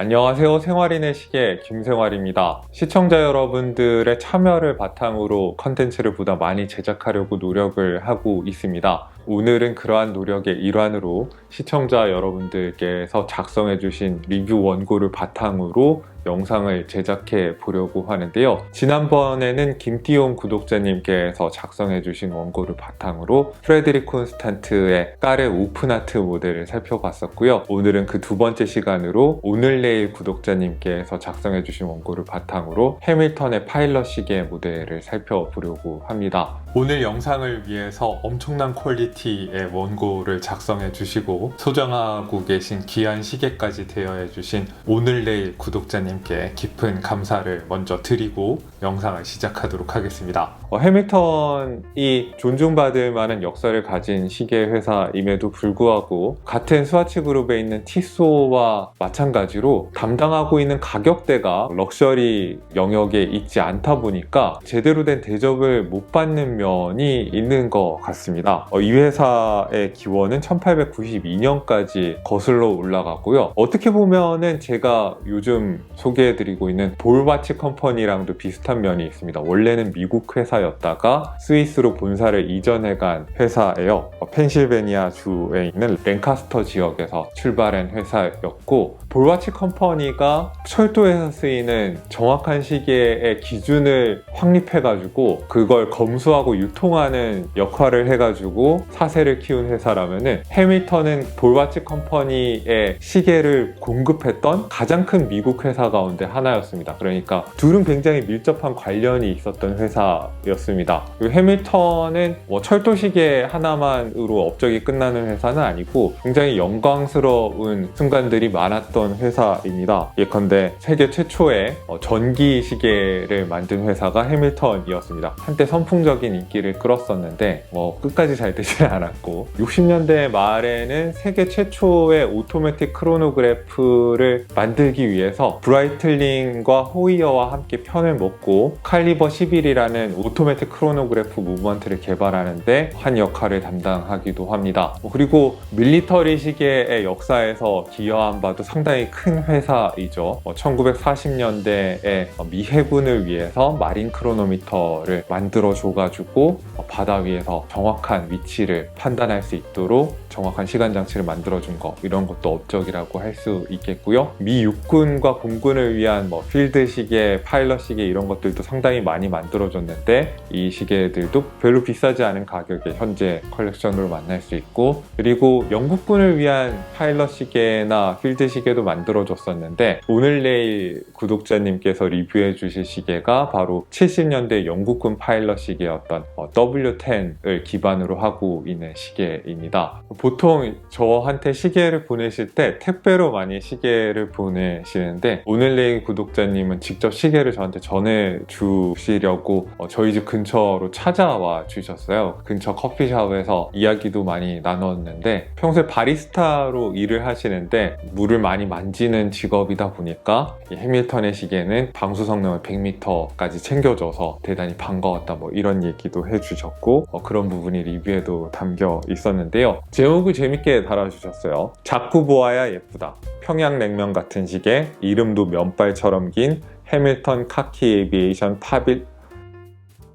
안녕하세요. 생활인의 시계 김생활입니다. 시청자 여러분들의 참여를 바탕으로 컨텐츠를 보다 많이 제작하려고 노력을 하고 있습니다. 오늘은 그러한 노력의 일환으로 시청자 여러분들께서 작성해 주신 리뷰 원고를 바탕으로 영상을 제작해 보려고 하는데요. 지난번에는 김띠용 구독자님께서 작성해 주신 원고를 바탕으로 프레드릭 콘스탄트의 까르 오픈하트 모델을 살펴봤었고요. 오늘은 그 두 번째 시간으로 오늘 내일 구독자님께서 작성해 주신 원고를 바탕으로 해밀턴의 파일럿 시계 모델을 살펴보려고 합니다. 오늘 영상을 위해서 엄청난 퀄리티의 원고를 작성해 주시고 소장하고 계신 귀한 시계까지 대여해 주신 오늘 내일 구독자님께 깊은 감사를 먼저 드리고 영상을 시작하도록 하겠습니다. 해밀턴이 존중받을 만한 역사를 가진 시계 회사임에도 불구하고 같은 스와치 그룹에 있는 티소와 마찬가지로 담당하고 있는 가격대가 럭셔리 영역에 있지 않다 보니까 제대로 된 대접을 못 받는 면이 있는 것 같습니다. 이 회사의 기원은 1892년까지 거슬러 올라가고요. 어떻게 보면은 제가 요즘 소개해드리고 있는 볼와치 컴퍼니랑도 비슷한 면이 있습니다. 원래는 미국 회사였다가 스위스로 본사를 이전해간 회사예요. 펜실베니아 주에 있는 랭카스터 지역에서 출발한 회사였고, 볼와치 컴퍼니가 철도에서 쓰이는 정확한 시계의 기준을 확립해가지고 그걸 검수하고 유통하는 역할을 해가지고 사세를 키운 회사라면은 해밀턴은 볼와치 컴퍼니의 시계를 공급했던 가장 큰 미국 회사 가운데 하나였습니다. 그러니까 둘은 굉장히 밀접한 관련이 있었던 회사였습니다. 그리고 해밀턴은 철도 시계 하나만으로 업적이 끝나는 회사는 아니고 굉장히 영광스러운 순간들이 많았던 회사입니다. 예컨대 세계 최초의 전기 시계를 만든 회사가 해밀턴이었습니다. 한때 선풍적인 인기를 끌었었는데 끝까지 잘 되지 않았고, 60년대 말에는 세계 최초의 오토매틱 크로노그래프를 만들기 위해서 브라이틀링과 호이어와 함께 편을 먹고 칼리버 11이라는 오토매틱 크로노그래프 무브먼트를 개발하는데 한 역할을 담당하기도 합니다. 그리고 밀리터리 시계의 역사에서 기여한 바도 상당히 큰 회사이죠. 1940년대에 미 해군을 위해서 마린 크로노미터를 만들어 줘가지고 바다 위에서 정확한 위치를 판단할 수 있도록 정확한 시간 장치를 만들어준 거, 이런 것도 업적이라고 할 수 있겠고요. 미 육군과 공군을 위한 필드 시계, 파일럿 시계 이런 것들도 상당히 많이 만들어줬는데 이 시계들도 별로 비싸지 않은 가격에 현재 컬렉션으로 만날 수 있고, 그리고 영국군을 위한 파일럿 시계나 필드 시계도 만들어줬었는데 오늘 내일 구독자님께서 리뷰해 주실 시계가 바로 70년대 영국군 파일럿 시계였던 W10을 기반으로 하고 있는 시계입니다. 보통 저한테 시계를 보내실 때 택배로 많이 시계를 보내시는데 오늘 내일 구독자님은 직접 시계를 저한테 전해주시려고 저희 집 근처로 찾아와 주셨어요. 근처 커피숍에서 이야기도 많이 나눴는데, 평소에 바리스타로 일을 하시는데 물을 많이 만지는 직업이다 보니까 이 해밀턴의 시계는 방수 성능을 100m까지 챙겨줘서 대단히 반가웠다, 이런 얘기도 해주셨고, 그런 부분이 리뷰에도 담겨 있었는데요. 제목을 재밌게 달아주셨어요. 자꾸 보아야 예쁘다. 평양냉면 같은 시계, 이름도 면발처럼 긴 해밀턴 카키 에비에이션 파빌.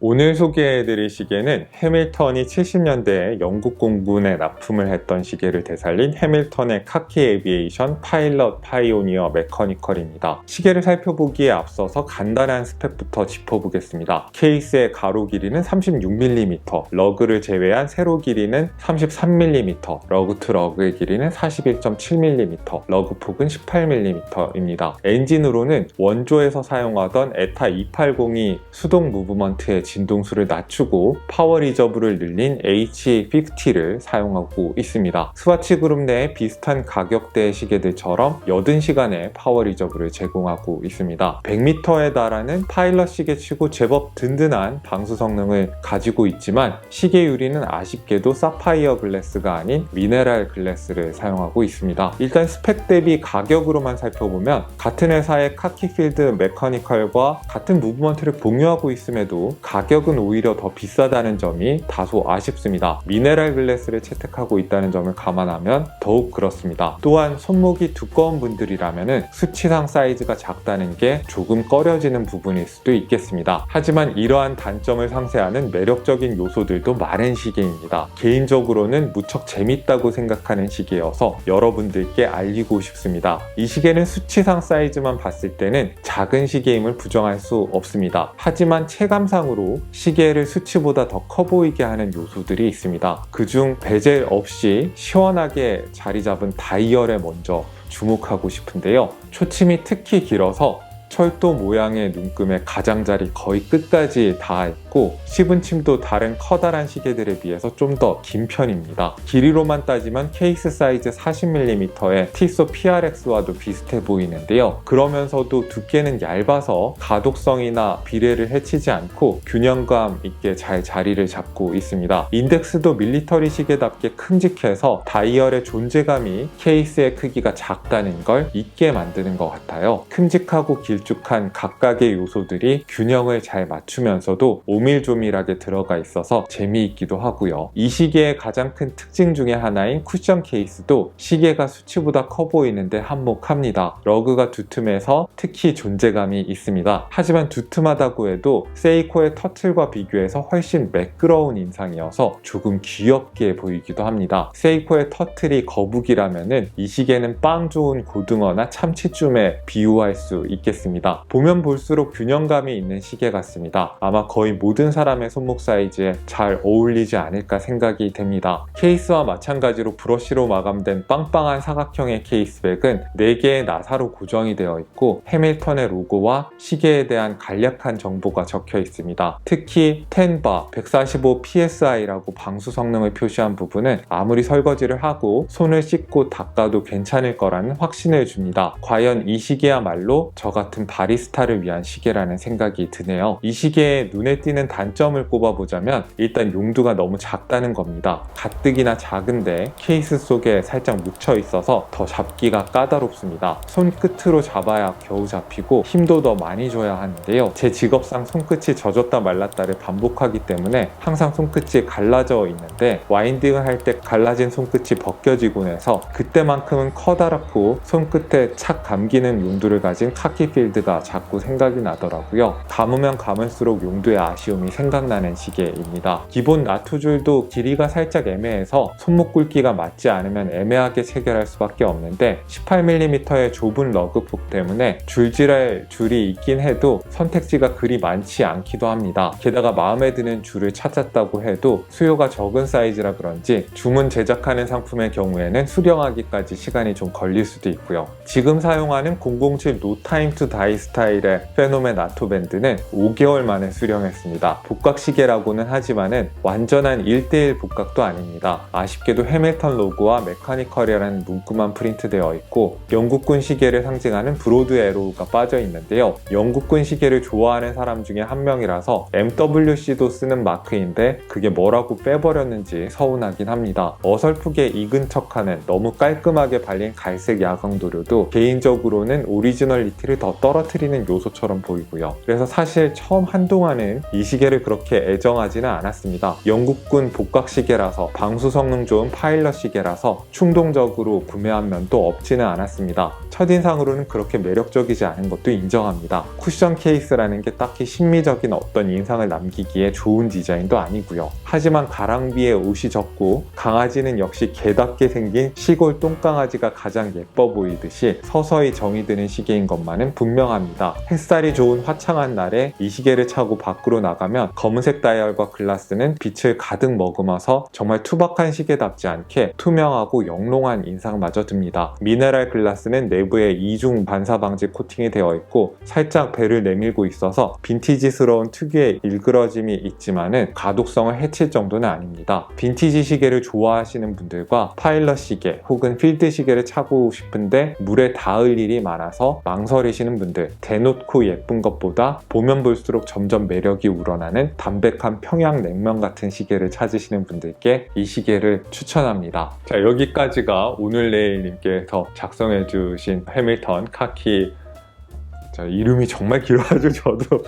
오늘 소개해드릴 시계는 해밀턴이 70년대에 영국 공군에 납품을 했던 시계를 되살린 해밀턴의 카키 에비에이션 파일럿 파이오니어 메커니컬입니다. 시계를 살펴보기에 앞서서 간단한 스펙부터 짚어보겠습니다. 케이스의 가로 길이는 36mm, 러그를 제외한 세로 길이는 33mm, 러그 투 러그의 길이는 41.7mm, 러그 폭은 18mm입니다. 엔진으로는 원조에서 사용하던 에타 280이 수동 무브먼트의 진동수를 낮추고 파워 리저브를 늘린 HA50를 사용하고 있습니다. 스와치 그룹 내에 비슷한 가격대의 시계들처럼 80시간의 파워 리저브를 제공하고 있습니다. 100m에 달하는 파일럿 시계치고 제법 든든한 방수 성능을 가지고 있지만 시계 유리는 아쉽게도 사파이어 글래스가 아닌 미네랄 글래스를 사용하고 있습니다. 일단 스펙 대비 가격으로만 살펴보면 같은 회사의 카키필드 메커니컬과 같은 무브먼트를 공유하고 있음에도 가격 가격은 오히려 더 비싸다는 점이 다소 아쉽습니다. 미네랄 글래스를 채택하고 있다는 점을 감안하면 더욱 그렇습니다. 또한 손목이 두꺼운 분들이라면 수치상 사이즈가 작다는 게 조금 꺼려지는 부분일 수도 있겠습니다. 하지만 이러한 단점을 상쇄하는 매력적인 요소들도 많은 시계입니다. 개인적으로는 무척 재밌다고 생각하는 시계여서 여러분들께 알리고 싶습니다. 이 시계는 수치상 사이즈만 봤을 때는 작은 시계임을 부정할 수 없습니다. 하지만 체감상으로 시계를 수치보다 더 커 보이게 하는 요소들이 있습니다. 그중 베젤 없이 시원하게 자리 잡은 다이얼에 먼저 주목하고 싶은데요. 초침이 특히 길어서 철도 모양의 눈금의 가장자리 거의 끝까지 닿아 있고 씹은 침도 다른 커다란 시계들에 비해서 좀 더 긴 편입니다. 길이로만 따지면 케이스 사이즈 40mm의 티소 PRX와도 비슷해 보이는데요. 그러면서도 두께는 얇아서 가독성이나 비례를 해치지 않고 균형감 있게 잘 자리를 잡고 있습니다. 인덱스도 밀리터리 시계답게 큼직해서 다이얼의 존재감이 케이스의 크기가 작다는 걸 잊게 만드는 것 같아요. 큼직하고 길쭉한 각각의 요소들이 균형을 잘 맞추면서도 오밀조밀하게 들어가 있어서 재미있기도 하고요. 이 시계의 가장 큰 특징 중에 하나인 쿠션 케이스도 시계가 수치보다 커 보이는데 한몫합니다. 러그가 두툼해서 특히 존재감이 있습니다. 하지만 두툼하다고 해도 세이코의 터틀과 비교해서 훨씬 매끄러운 인상이어서 조금 귀엽게 보이기도 합니다. 세이코의 터틀이 거북이라면 이 시계는 빵 좋은 고등어나 참치쯤에 비유할 수 있겠습니다. 보면 볼수록 균형감이 있는 시계 같습니다. 아마 거의 모든 사람의 손목 사이즈에 잘 어울리지 않을까 생각이 됩니다. 케이스와 마찬가지로 브러쉬로 마감된 빵빵한 사각형의 케이스백은 4개의 나사로 고정이 되어 있고 해밀턴의 로고와 시계에 대한 간략한 정보가 적혀 있습니다. 특히 10바 145 PSI라고 방수 성능을 표시한 부분은 아무리 설거지를 하고 손을 씻고 닦아도 괜찮을 거라는 확신을 줍니다. 과연 이 시계야말로 저 같은 바리스타를 위한 시계라는 생각이 드네요. 이 시계의 눈에 띄는 단점을 꼽아보자면 일단 용두가 너무 작다는 겁니다. 가뜩이나 작은데 케이스 속에 살짝 묻혀 있어서 더 잡기가 까다롭습니다. 손끝으로 잡아야 겨우 잡히고 힘도 더 많이 줘야 하는데요. 제 직업상 손끝이 젖었다 말랐다를 반복하기 때문에 항상 손끝이 갈라져 있는데 와인딩을 할 때 갈라진 손끝이 벗겨지곤 해서 그때만큼은 커다랗고 손끝에 착 감기는 용두를 가진 카키필드가 자꾸 생각이 나더라고요. 감으면 감을수록 용두의 아쉬움이 생각나는 시계입니다. 기본 나투줄도 길이가 살짝 애매해서 손목 굵기가 맞지 않으면 애매하게 체결할 수밖에 없는데 18mm의 좁은 러그폭 때문에 줄질할 줄이 있긴 해도 선택지가 그리 많지 않기도 합니다. 게다가 마음에 드는 줄을 찾았다고 해도 수요가 적은 사이즈라 그런지 주문 제작하는 상품의 경우에는 수령하기까지 시간이 좀 걸릴 수도 있고요. 지금 사용하는 007 No Time to Die 스타일의 페노멘 아토밴드는 5개월 만에 수령했습니다. 복각시계라고는 하지만은 완전한 1:1 복각도 아닙니다. 아쉽게도 해밀턴 로고와 메카니컬이라는 문구만 프린트되어 있고 영국군 시계를 상징하는 브로드 에로우가 빠져 있는데요. 영국군 시계를 좋아하는 사람 중에 한 명이라서 MWC도 쓰는 마크인데 그게 뭐라고 빼버렸는지 서운하긴 합니다. 어설프게 익은 척하는 너무 깔끔하게 발린 갈색 야광 도료도 개인적으로는 오리지널리티를 더 떨어뜨리는 요소처럼 보이고요. 그래서 사실 처음 한동안은 이 시계를 그렇게 애정하지는 않았습니다. 영국군 복각 시계라서 방수 성능 좋은 파일럿 시계라서 충동적으로 구매한 면도 없지는 않았습니다. 첫인상으로는 그렇게 매력적이지 않은 것도 인정합니다. 쿠션 케이스라는 게 딱히 심미적인 어떤 인상을 남기기에 좋은 디자인도 아니고요. 하지만 가랑비에 옷이 젖고 강아지는 역시 개답게 생긴 시골 똥강아지가 가장 예뻐 보이듯이 서서히 정이 드는 시계인 것만은 분명합니다. 햇살이 좋은 화창한 날에 이 시계를 차고 밖으로 나가면 검은색 다이얼과 글라스는 빛을 가득 머금어서 정말 투박한 시계답지 않게 투명하고 영롱한 인상마저 듭니다. 미네랄 글라스는 내부에 이중 반사 방지 코팅이 되어 있고 살짝 배를 내밀고 있어서 빈티지스러운 특유의 일그러짐이 있지만은 가독성을 해칠 정도는 아닙니다. 빈티지 시계를 좋아하시는 분들과 파일럿 시계 혹은 필드 시계를 차고 싶은데 물에 닿을 일이 많아서 망설이시는 분들, 대놓고 예쁜 것보다 보면 볼수록 점점 매력이 우러나는 담백한 평양냉면 같은 시계를 찾으시는 분들께 이 시계를 추천합니다. 자, 여기까지가 오늘 내일님께서 작성해 주신 해밀턴 카키, 자, 이름이 정말 길어가지고 저도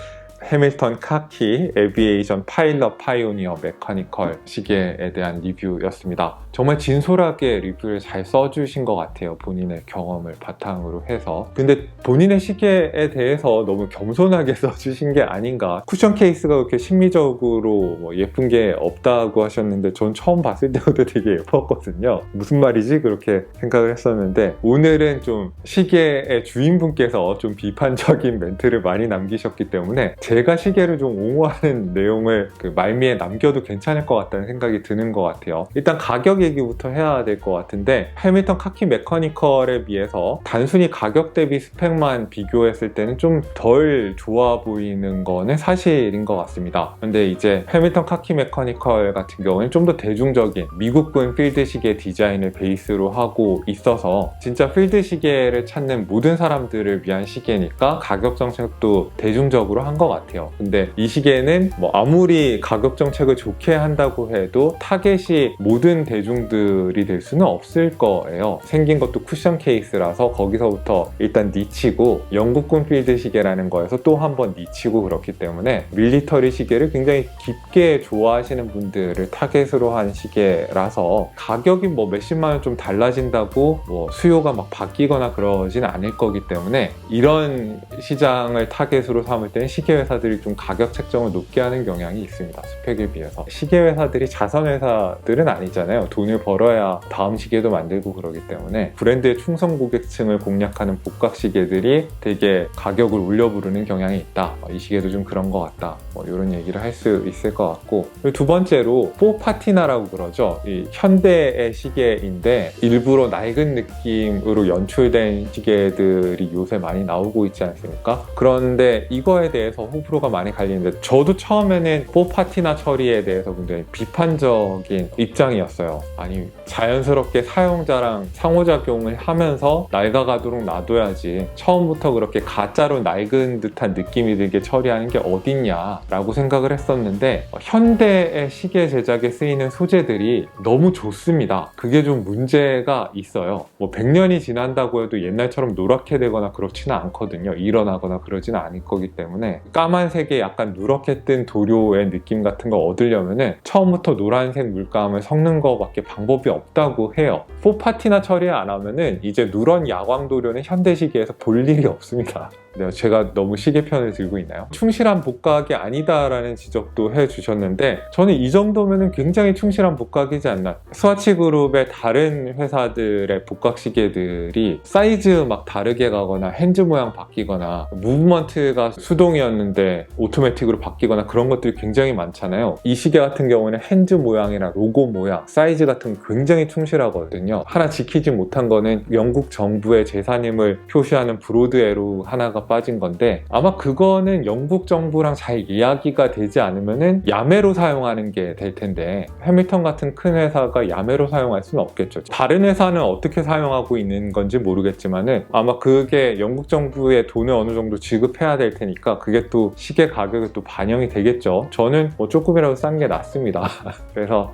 해밀턴 카키 에비에이션 파일럿 파이오니어 메커니컬 시계에 대한 리뷰였습니다. 정말 진솔하게 리뷰를 잘 써주신 것 같아요. 본인의 경험을 바탕으로 해서. 근데 본인의 시계에 대해서 너무 겸손하게 써주신 게 아닌가. 쿠션 케이스가 그렇게 심미적으로 뭐 예쁜 게 없다고 하셨는데 전 처음 봤을 때부터 되게 예뻤거든요. 무슨 말이지? 그렇게 생각을 했었는데 오늘은 좀 시계의 주인분께서 좀 비판적인 멘트를 많이 남기셨기 때문에 제가 시계를 좀 옹호하는 내용을 그 말미에 남겨도 괜찮을 것 같다는 생각이 드는 것 같아요. 일단 가격 얘기부터 해야 될 것 같은데 해밀턴 카키 메커니컬에 비해서 단순히 가격 대비 스펙만 비교했을 때는 좀 덜 좋아 보이는 거는 사실인 것 같습니다. 근데 이제 해밀턴 카키 메커니컬 같은 경우는 좀 더 대중적인 미국군 필드 시계 디자인을 베이스로 하고 있어서 진짜 필드 시계를 찾는 모든 사람들을 위한 시계니까 가격 정책도 대중적으로 한 것 같아요. 근데 이 시계는 뭐 아무리 가격 정책을 좋게 한다고 해도 타겟이 모든 대중들이 될 수는 없을 거예요. 생긴 것도 쿠션 케이스라서 거기서부터 일단 니치고 영국군 필드 시계라는 거에서 또 한 번 니치고 그렇기 때문에 밀리터리 시계를 굉장히 깊게 좋아하시는 분들을 타겟으로 한 시계라서 가격이 뭐 몇십만 원 좀 달라진다고 뭐 수요가 막 바뀌거나 그러진 않을 거기 때문에 이런 시장을 타겟으로 삼을 때는 시계 회사들이 좀 가격 책정을 높게 하는 경향이 있습니다. 스펙에 비해서. 시계 회사들이 자선 회사들은 아니잖아요. 돈을 벌어야 다음 시계도 만들고 그러기 때문에 브랜드의 충성 고객층을 공략하는 복각 시계들이 되게 가격을 올려 부르는 경향이 있다. 이 시계도 좀 그런 것 같다. 뭐 이런 얘기를 할 수 있을 것 같고, 그리고 두 번째로 포파티나라고 그러죠. 이 현대의 시계인데 일부러 낡은 느낌으로 연출된 시계들이 요새 많이 나오고 있지 않습니까? 그런데 이거에 대해서 호불호가 많이 갈리는데 저도 처음에는 포파티나 처리에 대해서 굉장히 비판적인 입장이었어요. 아니 자연스럽게 사용자랑 상호작용을 하면서 낡아가도록 놔둬야지 처음부터 그렇게 가짜로 낡은 듯한 느낌이 들게 처리하는 게 어딨냐라고 생각을 했었는데 현대의 시계 제작에 쓰이는 소재들이 너무 좋습니다. 그게 좀 문제가 있어요. 뭐 100년이 지난다고 해도 옛날처럼 노랗게 되거나 그렇지는 않거든요. 일어나거나 그러지는 않을 거기 때문에 까만색에 약간 누렇게 뜬 도료의 느낌 같은 거 얻으려면은 처음부터 노란색 물감을 섞는 거밖에 방법이 없다고 해요. 포파티나 처리 안 하면은 이제 누런 야광 도료는 현대 시계에서 볼 일이 없습니다. 제가 너무 시계 편을 들고 있나요? 충실한 복각이 아니다라는 지적도 해주셨는데 저는 이 정도면 굉장히 충실한 복각이지 않나. 스와치 그룹의 다른 회사들의 복각 시계들이 사이즈 막 다르게 가거나 핸즈 모양 바뀌거나 무브먼트가 수동이었는데 오토매틱으로 바뀌거나 그런 것들이 굉장히 많잖아요. 이 시계 같은 경우는 핸즈 모양이나 로고 모양, 사이즈 같은 거 굉장히 충실하거든요. 하나 지키지 못한 거는 영국 정부의 재산임을 표시하는 브로드 에로 하나가 빠진 건데 아마 그거는 영국 정부랑 잘 이야기가 되지 않으면은 야매로 사용하는 게 될 텐데 해밀턴 같은 큰 회사가 야매로 사용할 수는 없겠죠. 다른 회사는 어떻게 사용하고 있는 건지 모르겠지만은 아마 그게 영국 정부에 돈을 어느 정도 지급해야 될 테니까 그게 또 시계 가격에 또 반영이 되겠죠. 저는 뭐 조금이라도 싼 게 낫습니다. 그래서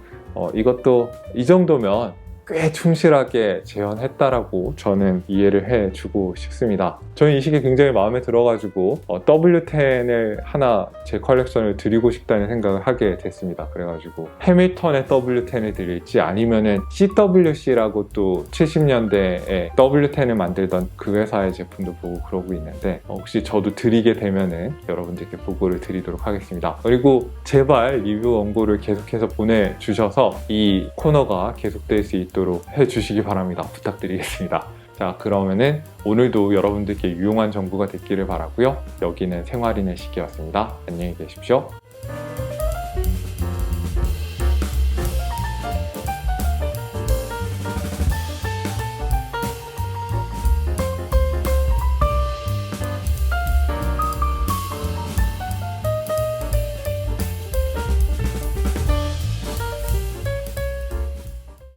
이것도 이 정도면 꽤 충실하게 재현했다라고 저는 이해를 해주고 싶습니다. 저는 이 시계 굉장히 마음에 들어가지고 W10을 하나 제 컬렉션을 드리고 싶다는 생각을 하게 됐습니다. 그래가지고 해밀턴의 W10을 드릴지 아니면은 CWC라고 또 70년대에 W10을 만들던 그 회사의 제품도 보고 그러고 있는데 혹시 저도 드리게 되면은 여러분들께 보고를 드리도록 하겠습니다. 그리고 제발 리뷰 원고를 계속해서 보내주셔서 이 코너가 계속될 수 있도록 해주시기 바랍니다. 부탁드리겠습니다. 자, 그러면은 오늘도 여러분들께 유용한 정보가 됐기를 바라고요. 여기는 생활인의 시계였습니다. 안녕히 계십시오.